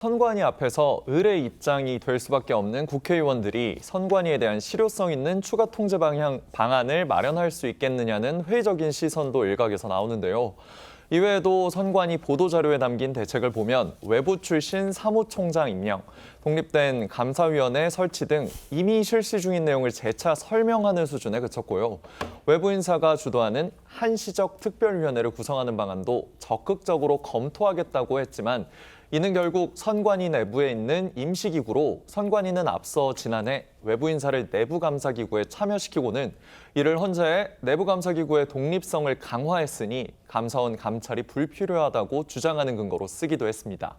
선관위 앞에서 을의 입장이 될 수밖에 없는 국회의원들이 선관위에 대한 실효성 있는 추가 통제 방안을 마련할 수 있겠느냐는 회의적인 시선도 일각에서 나오는데요. 이외에도 선관위 보도자료에 담긴 대책을 보면 외부 출신 사무총장 임명, 독립된 감사위원회 설치 등 이미 실시 중인 내용을 재차 설명하는 수준에 그쳤고요. 외부 인사가 주도하는 한시적 특별위원회를 구성하는 방안도 적극적으로 검토하겠다고 했지만 이는 결국 선관위 내부에 있는 임시기구로 선관위는 앞서 지난해 외부 인사를 내부감사기구에 참여시키고는 이를 헌재해 내부감사기구의 독립성을 강화했으니 감사원 감찰이 불필요하다고 주장하는 근거로 쓰기도 했습니다.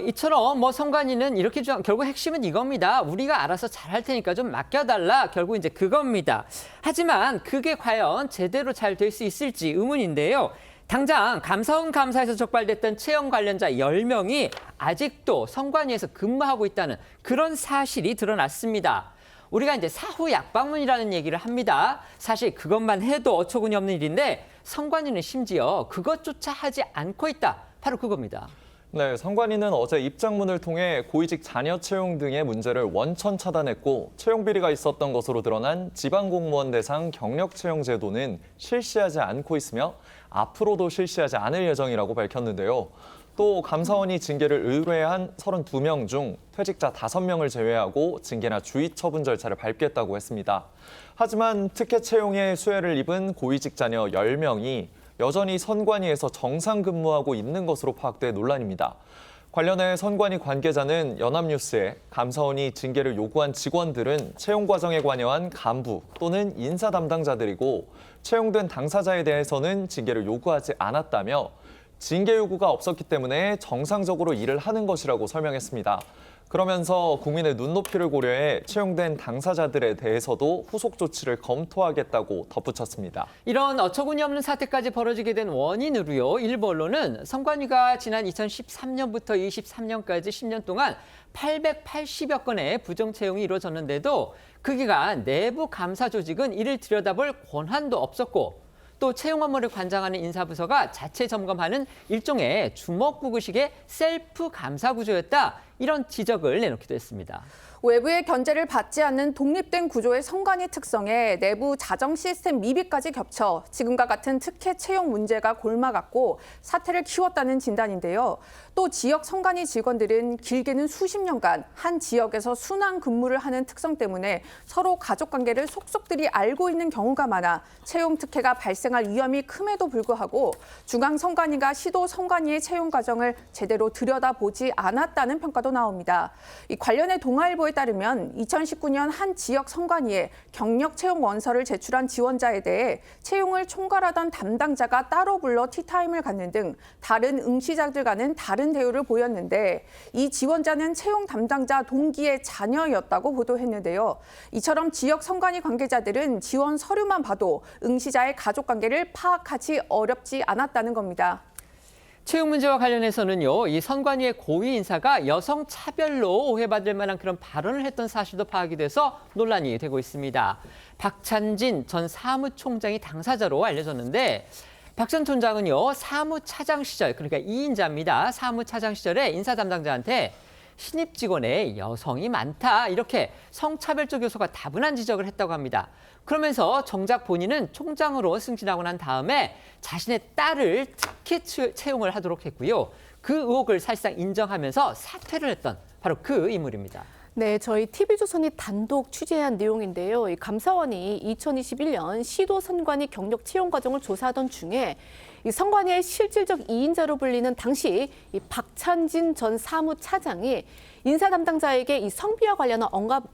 이처럼 선관위는 이렇게 결국 핵심은 이겁니다. 우리가 알아서 잘할 테니까 좀 맡겨달라. 결국 이제 그겁니다. 하지만 그게 과연 제대로 잘 될 수 있을지 의문인데요. 당장 감사원 감사에서 적발됐던 채용 관련자 10명이 아직도 선관위에서 근무하고 있다는 그런 사실이 드러났습니다. 우리가 이제 사후 약방문이라는 얘기를 합니다. 사실 그것만 해도 어처구니 없는 일인데 선관위는 심지어 그것조차 하지 않고 있다. 바로 그겁니다. 네, 선관위는 어제 입장문을 통해 고위직 자녀 채용 등의 문제를 원천 차단했고 채용 비리가 있었던 것으로 드러난 지방공무원 대상 경력 채용 제도는 실시하지 않고 있으며 앞으로도 실시하지 않을 예정이라고 밝혔는데요. 또 감사원이 징계를 의뢰한 32명 중 퇴직자 5명을 제외하고 징계나 주의 처분 절차를 밟겠다고 했습니다. 하지만 특혜 채용에 수혜를 입은 고위직 자녀 10명이 여전히 선관위에서 정상 근무하고 있는 것으로 파악돼 논란입니다. 관련해 선관위 관계자는 연합뉴스에 감사원이 징계를 요구한 직원들은 채용 과정에 관여한 간부 또는 인사 담당자들이고 채용된 당사자에 대해서는 징계를 요구하지 않았다며 징계 요구가 없었기 때문에 정상적으로 일을 하는 것이라고 설명했습니다. 그러면서 국민의 눈높이를 고려해 채용된 당사자들에 대해서도 후속 조치를 검토하겠다고 덧붙였습니다. 이런 어처구니 없는 사태까지 벌어지게 된 원인으로요. 일부 언론은 선관위가 지난 2013년부터 23년까지 10년 동안 880여 건의 부정 채용이 이루어졌는데도 그 기간 내부 감사 조직은 이를 들여다볼 권한도 없었고 또 채용 업무를 관장하는 인사부서가 자체 점검하는 일종의 주먹구구식의 셀프 감사 구조였다. 이런 지적을 내놓기도 했습니다. 외부의 견제를 받지 않는 독립된 구조의 선관위 특성에 내부 자정 시스템 미비까지 겹쳐 지금과 같은 특혜 채용 문제가 골마갔고 사태를 키웠다는 진단인데요. 또 지역 선관위 직원들은 길게는 수십 년간 한 지역에서 순환 근무를 하는 특성 때문에 서로 가족관계를 속속들이 알고 있는 경우가 많아 채용 특혜가 발생할 위험이 큼에도 불구하고 중앙선관위가 시도 선관위의 채용 과정을 제대로 들여다보지 않았다는 평가도 나옵니다. 이 관련해 동아일보에 따르면 2019년 한 지역 선관위에 경력 채용 원서를 제출한 지원자에 대해 채용을 총괄하던 담당자가 따로 불러 티타임을 갖는 등 다른 응시자들과는 다른 대우를 보였는데 이 지원자는 채용 담당자 동기의 자녀였다고 보도했는데요. 이처럼 지역 선관위 관계자들은 지원 서류만 봐도 응시자의 가족관계를 파악하기 어렵지 않았다는 겁니다. 채용 문제와 관련해서는요, 이 선관위의 고위 인사가 여성 차별로 오해받을 만한 그런 발언을 했던 사실도 파악이 돼서 논란이 되고 있습니다. 박찬진 전 사무총장이 당사자로 알려졌는데 박 전 총장은요, 사무차장 시절, 그러니까 2인자입니다. 사무차장 시절에 인사 담당자한테 신입 직원에 여성이 많다, 이렇게 성차별적 요소가 다분한 지적을 했다고 합니다. 그러면서 정작 본인은 총장으로 승진하고 난 다음에 자신의 딸을 특혜 채용을 하도록 했고요. 그 의혹을 사실상 인정하면서 사퇴를 했던 바로 그 인물입니다. 네, 저희 TV조선이 단독 취재한 내용인데요. 이 감사원이 2021년 시도 선관위 경력 채용 과정을 조사하던 중에 이 선관위의 실질적 2인자로 불리는 당시 이 박찬진 전 사무차장이 인사 담당자에게 이 성비와 관련한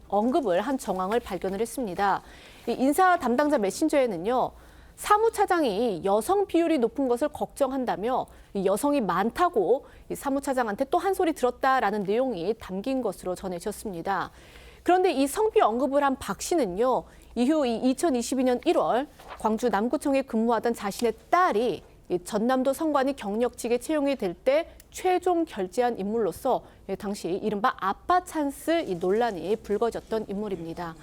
언급을 한 정황을 발견을 했습니다. 이 인사 담당자 메신저에는요, 사무차장이 여성 비율이 높은 것을 걱정한다며 여성이 많다고 이 사무차장한테 또 한 소리 들었다라는 내용이 담긴 것으로 전해졌습니다. 그런데 이 성비 언급을 한 박 씨는요, 이후 2022년 1월 광주 남구청에 근무하던 자신의 딸이 이 전남도 선관위 경력직에 채용이 될 때 최종 결재한 인물로서 당시 이른바 아빠 찬스 이 논란이 불거졌던 인물입니다.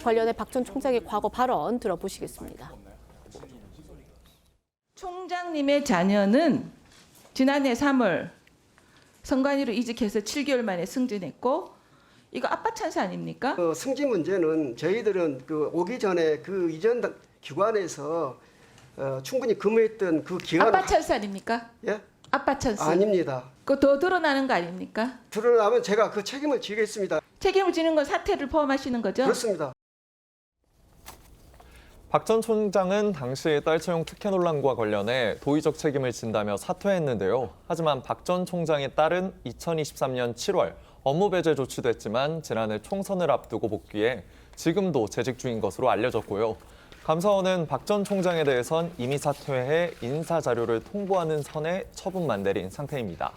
관련해 박 전 총장의 과거 발언 들어보시겠습니다. 총장님의 자녀는 지난해 3월 선관위로 이직해서 7개월 만에 승진했고 이거 아빠 찬스 아닙니까? 승진 문제는 저희들은 오기 전에 그 이전 기관에서 충분히 근무했던 그 기간 아빠 찬스 아닙니까? 예? 아빠 찬스. 아닙니다. 그거 더 드러나는 거 아닙니까? 드러나면 제가 그 책임을 지겠습니다. 책임을 지는 건 사퇴를 포함하시는 거죠? 그렇습니다. 박 전 총장은 당시 딸 채용 특혜 논란과 관련해 도의적 책임을 진다며 사퇴했는데요. 하지만 박 전 총장의 딸은 2023년 7월 업무 배제 조치됐지만 지난해 총선을 앞두고 복귀해 지금도 재직 중인 것으로 알려졌고요. 감사원은 박 전 총장에 대해선 이미 사퇴해 인사 자료를 통보하는 선에 처분만 내린 상태입니다.